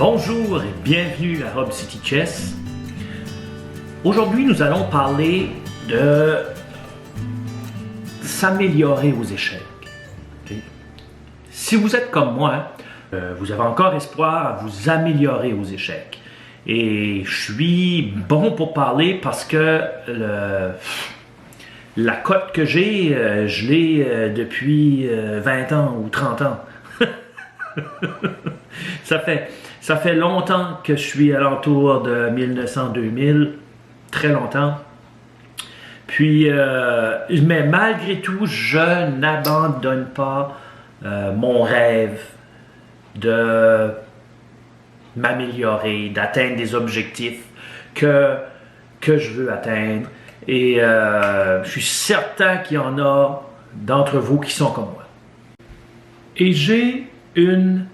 Bonjour et bienvenue à Hub City Chess. Aujourd'hui, nous allons parler de s'améliorer aux échecs. Okay? Si vous êtes comme moi, vous avez encore espoir à vous améliorer aux échecs. Et je suis bon pour parler parce que la cote que j'ai, je l'ai depuis 20 ans ou 30 ans. Ça fait longtemps que je suis alentour de 1900-2000, très longtemps. Puis, mais malgré tout, je n'abandonne pas mon rêve de m'améliorer, d'atteindre des objectifs que je veux atteindre. Et je suis certain qu'il y en a d'entre vous qui sont comme moi. Et j'ai une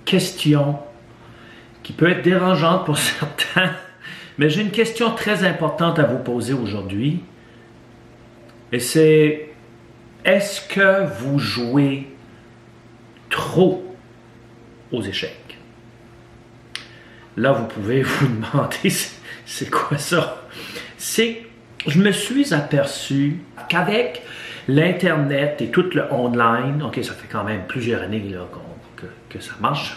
question qui peut être dérangeante pour certains, mais j'ai une question très importante à vous poser aujourd'hui. Et c'est, est-ce que vous jouez trop aux échecs? Là, vous pouvez vous demander, c'est quoi ça? C'est, je me suis aperçu qu'avec l'Internet et tout le online, ok, ça fait quand même plusieurs années là, que ça marche,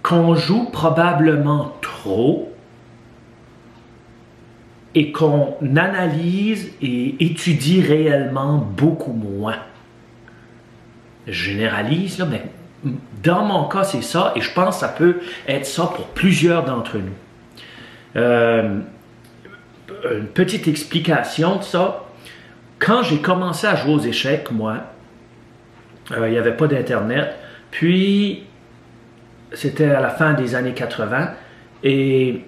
qu'on joue probablement trop et qu'on analyse et étudie réellement beaucoup moins. Je généralise, là, mais dans mon cas, c'est ça, et je pense que ça peut être ça pour plusieurs d'entre nous. Une petite explication de ça. Quand j'ai commencé à jouer aux échecs, moi, il n'y avait pas d'Internet, puis c'était à la fin des années 80, et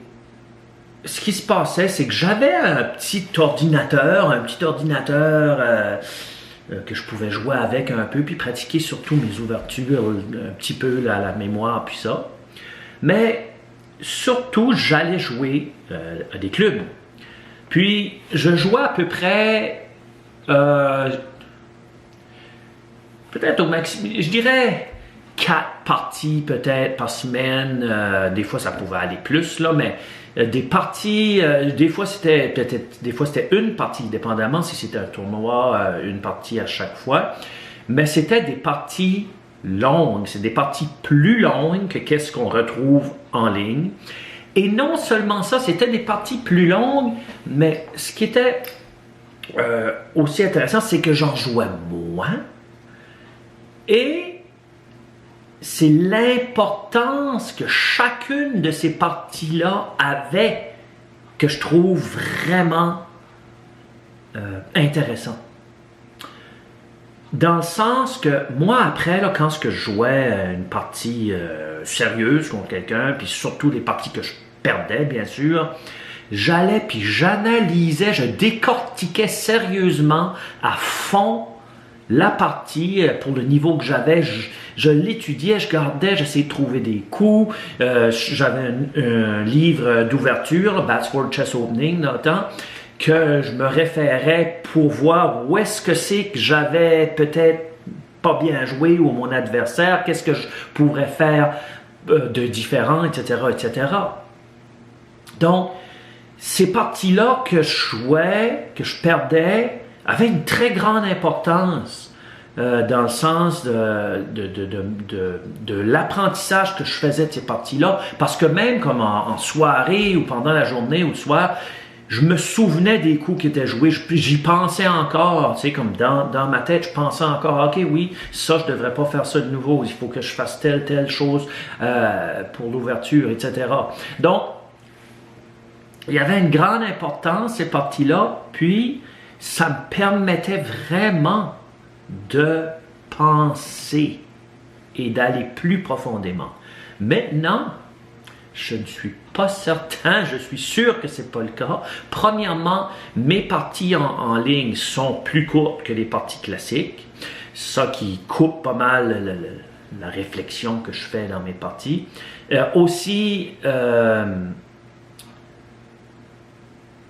ce qui se passait, c'est que j'avais un petit ordinateur que je pouvais jouer avec un peu, puis pratiquer surtout mes ouvertures, un petit peu là, la mémoire, puis ça. Mais surtout, j'allais jouer à des clubs. Puis, je jouais à peu près, peut-être au maximum, je dirais 4 parties peut-être par semaine. Des fois, ça pouvait aller plus, là, mais des parties, des fois, c'était une partie, dépendamment si c'était un tournoi, une partie à chaque fois. Mais c'était des parties longues, c'est des parties plus longues que qu'est-ce qu'on retrouve en ligne. Et non seulement ça, c'était des parties plus longues, mais ce qui était aussi intéressant, c'est que j'en jouais moins. Et c'est l'importance que chacune de ces parties-là avait que je trouve vraiment intéressant. Dans le sens que moi, après, là, quand je jouais une partie sérieuse contre quelqu'un, puis surtout les parties que je perdais, bien sûr, j'allais puis j'analysais, je décortiquais sérieusement à fond la partie pour le niveau que j'avais. Je l'étudiais, je gardais, j'essayais de trouver des coups. J'avais un livre d'ouverture, Batsworth Chess Opening, dans le temps, que je me référais pour voir où est-ce que c'est que j'avais peut-être pas bien joué ou mon adversaire, qu'est-ce que je pourrais faire de différent, etc., etc. Donc, ces parties-là que je jouais, que je perdais, avaient une très grande importance dans le sens de l'apprentissage que je faisais de ces parties-là, parce que même comme en soirée ou pendant la journée ou le soir, je me souvenais des coups qui étaient joués, j'y pensais encore, tu sais, comme dans ma tête, je pensais encore, ok, oui, ça, je devrais pas faire ça de nouveau, il faut que je fasse telle chose pour l'ouverture, etc. Donc, il y avait une grande importance, ces parties-là, puis ça me permettait vraiment de penser et d'aller plus profondément. Maintenant, je ne suis pas certain, je suis sûr que ce n'est pas le cas. Premièrement, mes parties en ligne sont plus courtes que les parties classiques, ça qui coupe pas mal la réflexion que je fais dans mes parties. Aussi,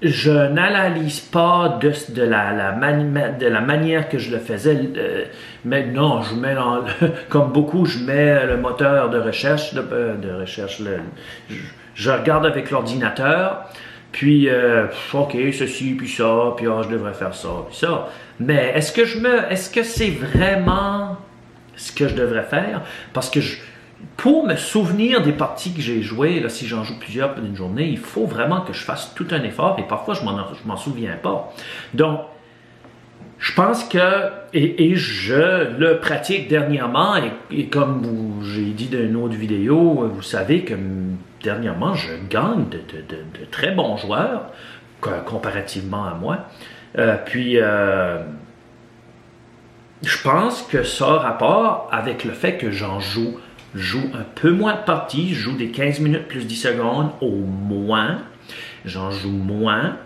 je n'analyse pas de la manière que je le faisais. Mais non, je mets comme beaucoup, je mets le moteur de recherche, je regarde avec l'ordinateur, puis ok, ceci, puis ça, puis je devrais faire ça, puis ça. Mais est-ce que c'est vraiment ce que je devrais faire? Parce que pour me souvenir des parties que j'ai jouées, là, si j'en joue plusieurs d'une journée, il faut vraiment que je fasse tout un effort et parfois je m'en souviens pas. Donc, je pense que, et je le pratique dernièrement, et comme j'ai dit dans une autre vidéo, vous savez que dernièrement, je gagne de très bons joueurs, comparativement à moi. Je pense que ça a rapport avec le fait que j'en joue un peu moins de parties, je joue des 15 minutes plus 10 secondes au moins, j'en joue moins,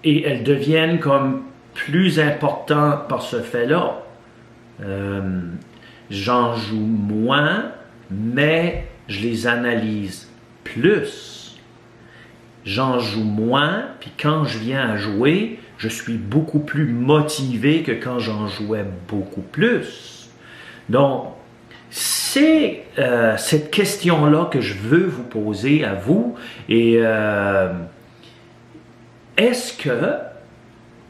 et elles deviennent comme plus importantes par ce fait-là. J'en joue moins, mais je les analyse plus. J'en joue moins, puis quand je viens à jouer, je suis beaucoup plus motivé que quand j'en jouais beaucoup plus. Donc, c'est cette question-là que je veux vous poser à vous. Et est-ce que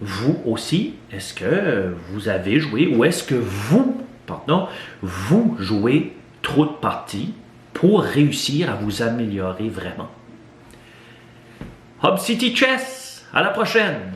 vous aussi, est-ce que vous avez joué ou est-ce que vous jouez trop de parties pour réussir à vous améliorer vraiment? Hub City Chess, à la prochaine!